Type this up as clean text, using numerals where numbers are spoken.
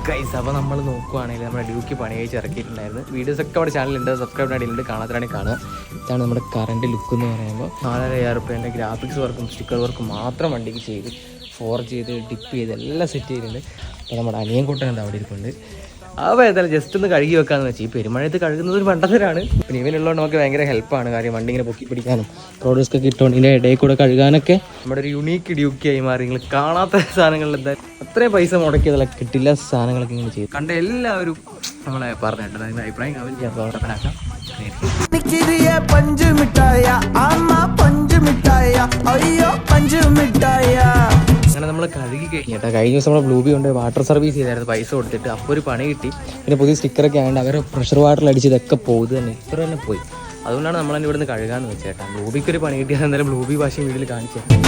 Guys അപ്പോൾ നമ്മൾ നോക്കുവാണെങ്കിൽ നമ്മുടെ ഡ്യൂക്ക് പണി കഴിച്ച് ഇറക്കിയിട്ടുണ്ടായിരുന്നു. വീഡിയോസൊക്കെ നമ്മുടെ ചാനലുണ്ട്, സബ്സ്ക്രൈബ് അടിയിലുണ്ട്, കാണാത്തവരാണെങ്കിൽ കാണുക. ഇതാണ് നമ്മുടെ കറണ്ട് ലുക്ക് എന്ന് പറയുമ്പോൾ 4,500 റുപ്യേൻ്റെ ഗ്രാഫിക്സ് വർക്കും സ്റ്റിക്കർ വർക്കും മാത്രം വണ്ടിക്ക് ചെയ്ത് ഫോർജ് ചെയ്ത് ഡിപ്പ് ചെയ്ത് എല്ലാം സെറ്റ് ചെയ്തിട്ടുണ്ട്. അപ്പോൾ നമ്മുടെ അനിയൻ കൂട്ടൻ എന്താ അവിടെ ഇരിക്കുന്നുണ്ട്. അപ്പോൾ ഏതായാലും ജസ്റ്റ് ഒന്ന് കഴുകി വെക്കാമെന്ന് വെച്ചാൽ ഈ പെരുമഴയത്ത് കഴുകുന്നത് ഒരു പണ്ടത്തരാണ്. പിന്നെ ഇവനുള്ളതുകൊണ്ട് നമുക്ക് ഭയങ്കര ഹെൽപ്പാണ്. കാര്യം വണ്ടി ഇങ്ങനെ പൊക്കി പിടിക്കാനും പ്രോഡക്റ്റ്സൊക്കെ ഇട്ടുകൊണ്ട് ഇതിൻ്റെ ഇടയിൽ കൂടെ കഴുകാനൊക്കെ നമ്മുടെ ഒരു യുണീക്ക് ഡ്യൂക്കിയായി മാറി. നിങ്ങൾ കാണാത്ത സാധനങ്ങളിൽ എന്താ അത്രയും പൈസ മുടക്കിയതല്ല കിട്ടില്ല സാധനങ്ങളൊക്കെ ഇങ്ങനെ ചെയ്തു കണ്ട എല്ലാവരും നമ്മളെ പറഞ്ഞിട്ടുണ്ട്. അതിൻ്റെ അഭിപ്രായം കമൻറ്റ് ചെയ്യാൻ പ്രവർത്തനാക്കാം. അങ്ങനെ നമ്മൾ കഴുകി കഴിഞ്ഞിട്ട് കഴിഞ്ഞ ദിവസം നമ്മൾ ബ്ലൂബി കൊണ്ട് വാട്ടർ സർവീസ് ചെയ്തായിരുന്നു പൈസ കൊടുത്തിട്ട്. അപ്പോൾ ഒരു പണി കിട്ടി. പിന്നെ പുതിയ സ്റ്റിക്കറൊക്കെ ആയതുകൊണ്ട് അവർ പ്രഷർ വാട്ടറിൽ അടിച്ച് ഇതൊക്കെ പോകുന്നത് തന്നെ ഇത്ര തന്നെ പോയി. അതുകൊണ്ടാണ് നമ്മളെന്നെ ഇവിടുന്ന് കഴുകാമെന്ന് വെച്ചേട്ടാ. ബ്ലൂബിക്ക് ഒരു പണി കിട്ടിയത് എന്തായാലും ബ്ലൂബി ഭാഷയും വീട്ടിൽ കാണിച്ചത്.